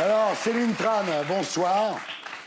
Alors, Céline Tran, bonsoir.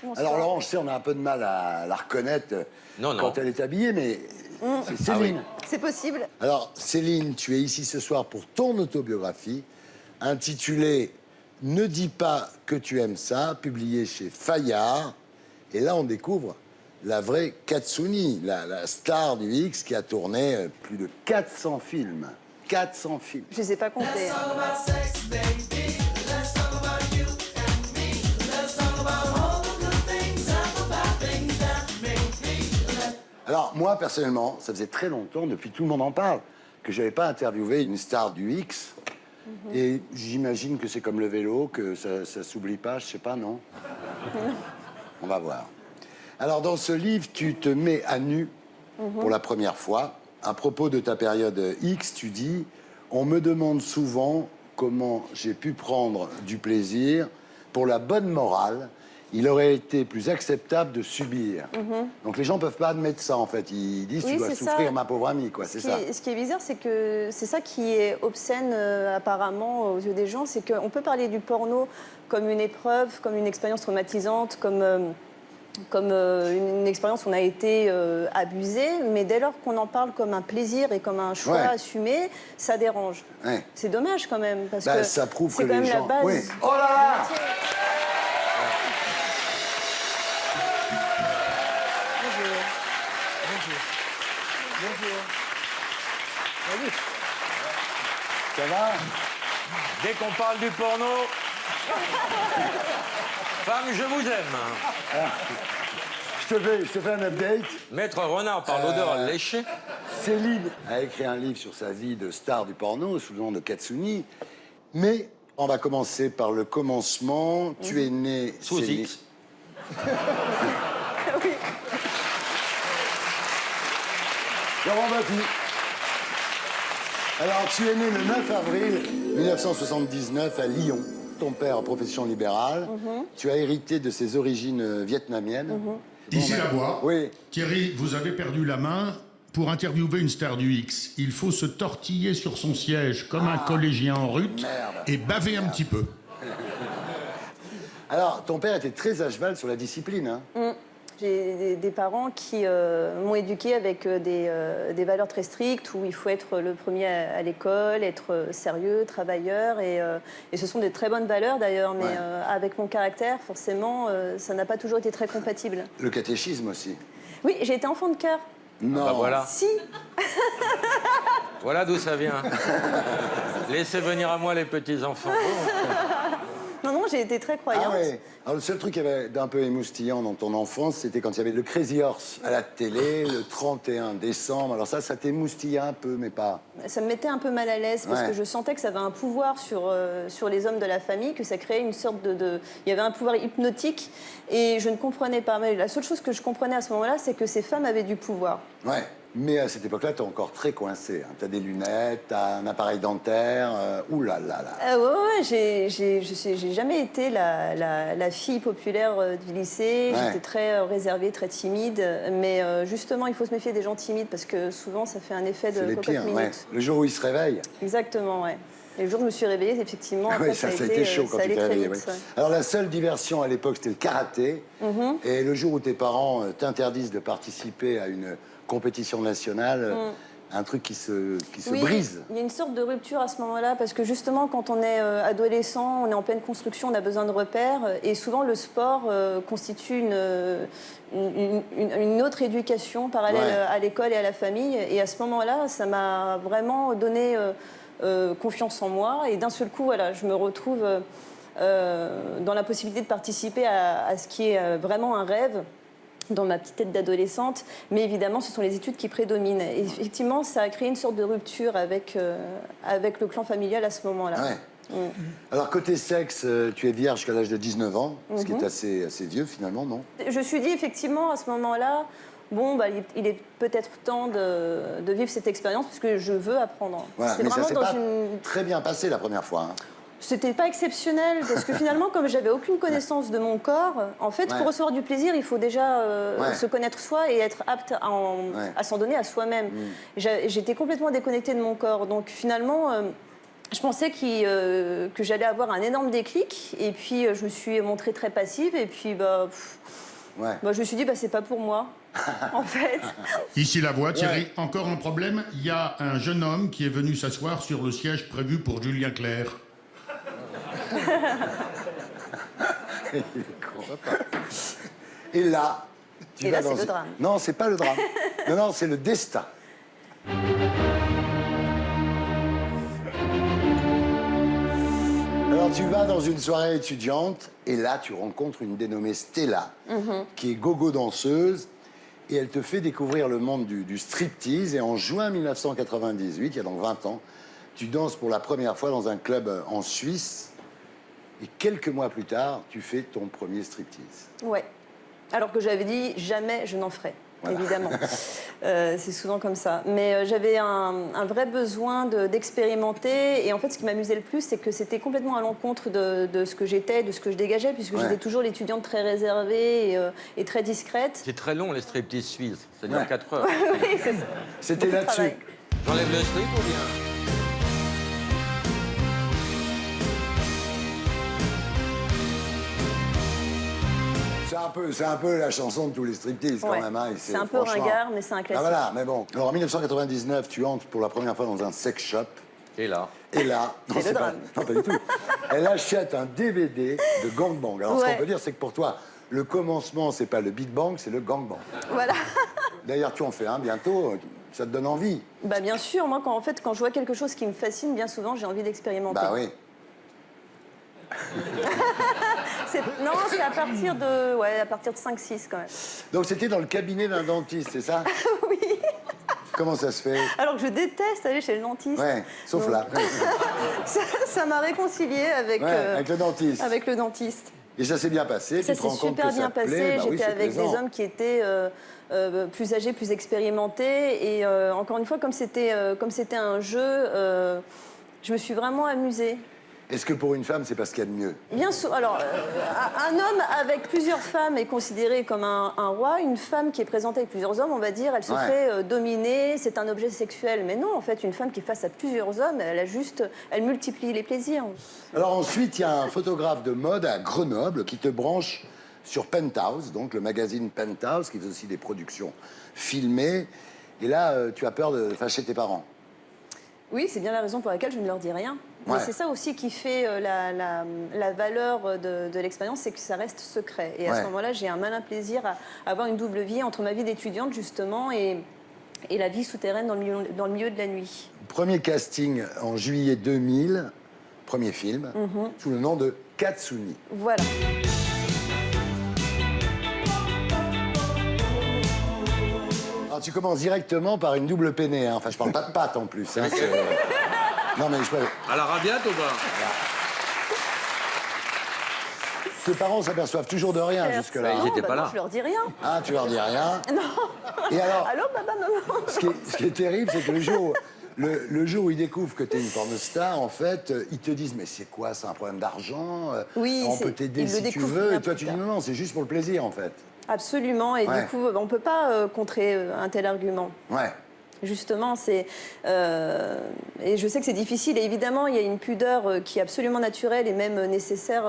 Bonsoir. Alors, Laurent, je sais, on a un peu de mal à la reconnaître quand elle est habillée, mais c'est Céline. Ah oui. C'est possible. Alors, Céline, tu es ici ce soir pour ton autobiographie, intitulée « Ne dis pas que tu aimes ça », publiée chez Fayard. Et là, on découvre la vraie Katsuni, la star du X qui a tourné plus de 400 films. 400 films. Je les ai pas comptés. Alors, moi, personnellement, ça faisait très longtemps, depuis que tout le monde en parle, que je n'avais pas interviewé une star du X. Et j'imagine que c'est comme le vélo, que ça s'oublie pas, je sais pas, non? On va voir. Alors, dans ce livre, tu te mets à nu pour la première fois. À propos de ta période X, tu dis « On me demande souvent comment j'ai pu prendre du plaisir. Pour la bonne morale, il aurait été plus acceptable de subir. Donc les gens peuvent pas admettre ça, en fait. Ils disent Oui, tu dois c'est souffrir, ça. ma pauvre amie, quoi. C'est ça. Ce qui est bizarre, c'est que c'est ça qui est obscène apparemment aux yeux des gens, c'est qu'on peut parler du porno comme une épreuve, comme une expérience traumatisante, comme une expérience où on a été abusé, mais dès lors qu'on en parle comme un plaisir et comme un choix assumé, ça dérange. Ouais. C'est dommage quand même, parce que ça prouve que c'est quand les même gens... la base. Oui. Oh là là! Ça va? Dès qu'on parle du porno, femme, je vous aime. Je te fais un update. Maître Renard par l'odeur léchée. Céline a écrit un livre sur sa vie de star du porno sous le nom de Katsuni. Mais on va commencer par le commencement. Tu es né... Sous Céline. X. Oui. Laurent Baffy. Alors, tu es né le 9 avril 1979 à Lyon. Ton père, profession libérale. Tu as hérité de ses origines vietnamiennes. Ici la voix. Oui. Thierry, vous avez perdu la main. Pour interviewer une star du X, il faut se tortiller sur son siège comme un collégien en rut et baver un petit peu. Alors, ton père était très à cheval sur la discipline. Hein. J'ai des parents qui m'ont éduquée avec des valeurs très strictes, où il faut être le premier à l'école, être sérieux, travailleur, et ce sont des très bonnes valeurs d'ailleurs, mais avec mon caractère, forcément, ça n'a pas toujours été très compatible. Le catéchisme aussi. Oui, j'ai été enfant de cœur. Non. Bah voilà. Si. Voilà d'où ça vient. Laissez venir à moi les petits-enfants. Non, j'ai été très croyante. Ah ouais. Alors, le seul truc qui avait d'un peu émoustillant dans ton enfance, c'était quand il y avait le Crazy Horse à la télé, le 31 décembre. Alors ça t'émoustillait un peu, mais pas... Ça me mettait un peu mal à l'aise parce que je sentais que ça avait un pouvoir sur les hommes de la famille, que ça créait une sorte de... Il y avait un pouvoir hypnotique et je ne comprenais pas. Mais la seule chose que je comprenais à ce moment-là, c'est que ces femmes avaient du pouvoir. Ouais. Mais à cette époque-là, t'es encore très coincé. Hein. T'as des lunettes, t'as un appareil dentaire. Ouh là là là. Ouais, j'ai jamais été la fille populaire du lycée. J'étais très réservée, très timide. Mais justement, il faut se méfier des gens timides parce que souvent, ça fait un effet de C'est les cocotte pires, minute. Le jour où ils se réveillent. Exactement, ouais. Et le jour où je me suis réveillée, effectivement, après, Oui, ça a été chaud quand ça tu allait t'es très réveillé. vite. Oui. Ouais. Alors, la seule diversion à l'époque, c'était le karaté. Et le jour où tes parents t'interdisent de participer à une compétition nationale, un truc qui se brise. Il y a une sorte de rupture à ce moment-là, parce que justement, quand on est adolescent, on est en pleine construction, on a besoin de repères, et souvent le sport constitue une autre éducation parallèle à l'école et à la famille. Et à ce moment-là, ça m'a vraiment donné confiance en moi, et d'un seul coup, voilà, je me retrouve dans la possibilité de participer à ce qui est vraiment un rêve dans ma petite tête d'adolescente, mais évidemment, ce sont les études qui prédominent. Et effectivement, ça a créé une sorte de rupture avec le clan familial à ce moment-là. Ouais. Alors, côté sexe, tu es vierge jusqu'à l'âge de 19 ans, ce qui est assez vieux, finalement, non? Je me suis dit, effectivement, à ce moment-là, bon, bah, il est peut-être temps de vivre cette expérience, parce que je veux apprendre. Voilà. Mais ça s'est pas très bien passé la première fois. Hein. C'était pas exceptionnel, parce que finalement, comme j'avais aucune connaissance de mon corps, en fait, pour recevoir du plaisir, il faut déjà se connaître soi et être apte à s'en donner à soi-même. J'étais complètement déconnectée de mon corps, donc finalement, Je pensais que j'allais avoir un énorme déclic. Et puis, je me suis montrée très passive. Et puis, je me suis dit, c'est pas pour moi, en fait. Ici la voix, Thierry. Encore un problème. Il y a un jeune homme qui est venu s'asseoir sur le siège prévu pour Julien Clerc. Et là, Et là, c'est le drame. Non, c'est pas le drame. Non, c'est le destin. Alors, tu vas dans une soirée étudiante et là, tu rencontres une dénommée Stella, qui est gogo danseuse et elle te fait découvrir le monde du striptease. Et en juin 1998, il y a donc 20 ans, tu danses pour la première fois dans un club en Suisse. Et quelques mois plus tard, tu fais ton premier striptease. Ouais. Alors que j'avais dit jamais je n'en ferai, évidemment. C'est souvent comme ça. Mais j'avais un vrai besoin d'expérimenter. Et en fait, ce qui m'amusait le plus, c'est que c'était complètement à l'encontre de ce que j'étais, de ce que je dégageais, puisque j'étais toujours l'étudiante très réservée et très discrète. C'est très long, les striptease suisses. Ça dure 4 heures. Oui, c'est ça. C'était Beaucoup de là-dessus. travail. J'enlève le strip ou bien? C'est un peu la chanson de tous les striptease quand même. Hein, c'est un peu ringard, mais c'est un classique. Ah voilà, mais bon. Alors en 1999, tu entres pour la première fois dans un sex shop. Et là? Non, C'est le drame. non, pas du tout. Elle achète un DVD de gangbang. Alors ce qu'on peut dire, c'est que pour toi, le commencement, c'est pas le Big Bang, c'est le gangbang. Voilà. D'ailleurs, tu en fais un bientôt. Ça te donne envie? Bien sûr, moi, quand je vois quelque chose qui me fascine, bien souvent, j'ai envie d'expérimenter. Bah oui. Non, c'est à partir de 5-6 quand même. Donc c'était dans le cabinet d'un dentiste, c'est ça? Oui. Comment ça se fait? Alors que je déteste aller chez le dentiste. Ouais, sauf Donc, là. ça m'a réconciliée avec le dentiste. Avec le dentiste. Et ça s'est bien passé? Ça tu te s'est rends compte super que ça bien te plaît? passé. Bah oui, J'étais c'est avec plaisant. des hommes qui étaient plus âgés, plus expérimentés. Et encore une fois, comme c'était un jeu, je me suis vraiment amusée. Est-ce que pour une femme, c'est pas ce qu'il y a de mieux? Bien sûr. Alors, un homme avec plusieurs femmes est considéré comme un roi. Une femme qui est présentée avec plusieurs hommes, on va dire, elle se fait dominer, c'est un objet sexuel. Mais non, en fait, une femme qui est face à plusieurs hommes, elle multiplie les plaisirs. Alors ensuite, il y a un photographe de mode à Grenoble qui te branche sur Penthouse, donc le magazine Penthouse, qui fait aussi des productions filmées. Et là, tu as peur de fâcher tes parents. Oui, c'est bien la raison pour laquelle je ne leur dis rien. Mais c'est ça aussi qui fait la valeur de l'expérience, c'est que ça reste secret. Et à ce moment-là, j'ai un malin plaisir à avoir une double vie entre ma vie d'étudiante, justement, et la vie souterraine dans le milieu de la nuit. Premier casting en juillet 2000, premier film, sous le nom de Katsuni. Voilà. Alors tu commences directement par une double peinée, hein. Enfin, je parle pas de pâte en plus. Hein, non, mais je peux... À la rabiate ou pas? Tes parents s'aperçoivent toujours de rien jusque-là. Ils étaient pas là. Non, je leur dis rien. Ah, tu leur dis rien? Non. Et alors, Allô, papa, maman? ce qui est terrible, c'est que le jour où ils découvrent que tu es une pornostar, en fait, ils te disent « Mais c'est quoi, c'est un problème d'argent? Oui, on peut t'aider ils le si tu découvrent veux. » bien Et toi, plus tu dis « tard. Non, c'est juste pour le plaisir, en fait. » Absolument. Et du coup, on ne peut pas contrer un tel argument. Ouais. Justement, et je sais que c'est difficile. Et évidemment, il y a une pudeur qui est absolument naturelle et même nécessaire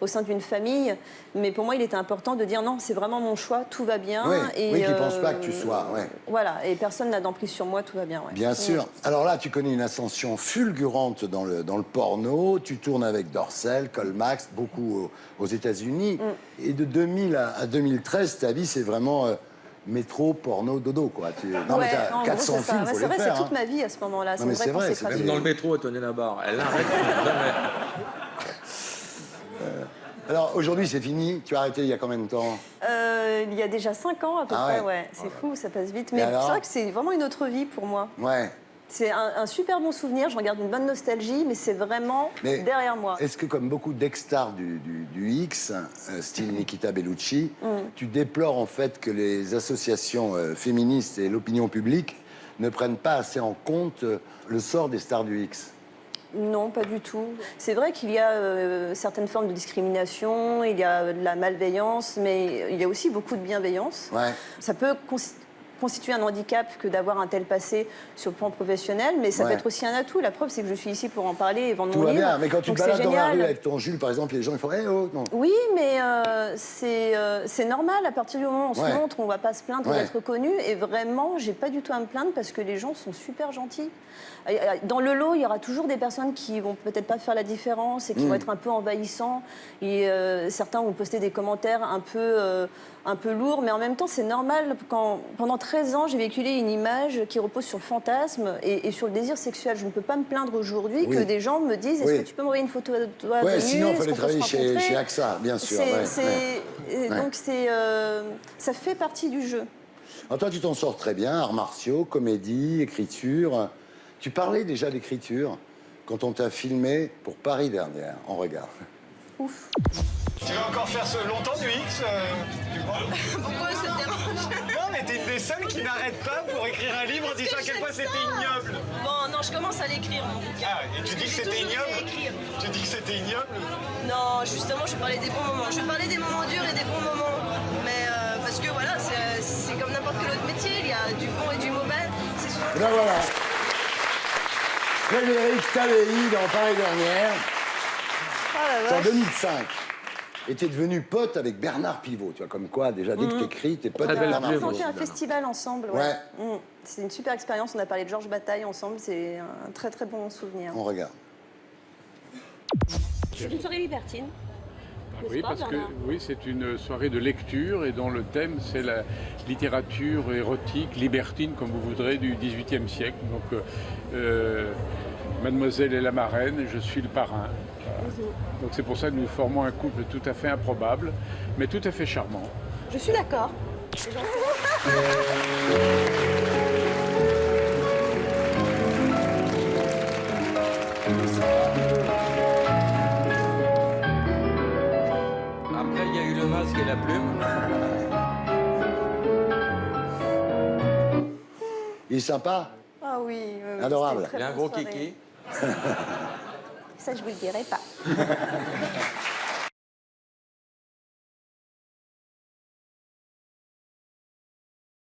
au sein d'une famille. Mais pour moi, il était important de dire non, c'est vraiment mon choix, tout va bien. Oui, et qu'ils ne pensent pas que tu sois. Ouais. Voilà, et personne n'a d'emprise sur moi, tout va bien. Ouais. Bien sûr. Alors là, tu connais une ascension fulgurante dans le porno. Tu tournes avec Dorsel, Colmax, beaucoup aux États-Unis. Et de 2000 à 2013, ta vie, c'est vraiment métro, porno, dodo, quoi. Non, mais t'as 400 gros, films, il faut c'est les vrai, faire. c'est toute ma vie à ce moment-là. Non, mais c'est vrai, c'est Même dans le métro, elle tenait la barre. Elle n'arrête jamais. Alors, aujourd'hui, c'est fini. Tu as arrêté il y a combien de temps? Il y a déjà 5 ans à peu près, ouais. C'est fou, ça passe vite. Mais c'est vrai que c'est vraiment une autre vie pour moi. Ouais. C'est un super bon souvenir, j'en garde une bonne nostalgie, mais c'est vraiment derrière moi. Est-ce que, comme beaucoup d'ex-stars du X, style Nikita Bellucci, tu déplores en fait que les associations féministes et l'opinion publique ne prennent pas assez en compte le sort des stars du X? Non, pas du tout. C'est vrai qu'il y a certaines formes de discrimination, il y a de la malveillance, mais il y a aussi beaucoup de bienveillance. Ouais. Ça peut constituer un handicap que d'avoir un tel passé sur le plan professionnel, mais ça Ouais. peut être aussi un atout. La preuve, c'est que je suis ici pour en parler et vendre Tout mon va livre. bien, mais quand tu Donc te c'est balades dans la génial. rue avec ton Jules, par exemple, les gens ils font hey, oh, non. Oui, mais c'est normal. À partir du moment où on Ouais. se montre, on ne va pas se plaindre Ouais. d'être connu. Et vraiment, j'ai pas du tout à me plaindre parce que les gens sont super gentils. Dans le lot, il y aura toujours des personnes qui vont peut-être pas faire la différence et qui vont être un peu envahissants. Et certains vont poster des commentaires un peu lourds, mais en même temps, c'est normal. Quand, pendant 13 ans, j'ai véhiculé une image qui repose sur le fantasme et sur le désir sexuel. Je ne peux pas me plaindre aujourd'hui Oui. que des gens me disent est-ce Oui. que tu peux m'envoyer une photo de toi Ouais, de nu, sinon il est-ce fallait qu'on peut se travailler chez rencontrer AXA, bien sûr. Ouais. Donc ça fait partie du jeu. Alors toi, tu t'en sors très bien, arts martiaux, comédie, écriture. Tu parlais déjà d'écriture quand on t'a filmé pour Paris dernière. On regarde. Ouf. Tu vas encore faire ce longtemps du X tu crois Pourquoi ça te dérange? Non, mais t'es une des seules qui n'arrête pas pour écrire un livre en disant à quel point c'était ignoble. Bon, non, je commence à l'écrire, mon bouquin. Ah, et tu dis que J'ai c'était toujours ignoble aimé écrire. Tu dis que c'était ignoble Non, justement, je vais parler des bons moments. Je vais parler des moments durs et des bons moments. Mais parce que voilà, c'est comme n'importe quel autre métier. Il y a du bon et du mauvais. C'est souvent... Et ben voilà. Frédéric Tavei dans Paris dernière. C'est en 2005. Et t'es devenu pote avec Bernard Pivot. Tu vois, comme quoi, déjà, dès que t'écris, t'es pote Très avec belle Bernard On a Pivot. présenté un festival ensemble. Ouais. Ouais. C'est une super expérience. On a parlé de Georges Bataille ensemble. C'est un très très bon souvenir. On regarde. C'est une soirée libertine. Oui, parce que oui, c'est une soirée de lecture et dont le thème c'est la littérature érotique, libertine, comme vous voudrez, du XVIIIe siècle. Donc, Mademoiselle est la marraine et je suis le parrain. Voilà. Donc c'est pour ça que nous formons un couple tout à fait improbable, mais tout à fait charmant. Je suis d'accord. Après, il y a eu le masque et la plume. Il est sympa. Ah oui, oui, oui, Adorable. c'était Il une a un très gros bonne soirée. kiki. Ça, je vous le dirai pas.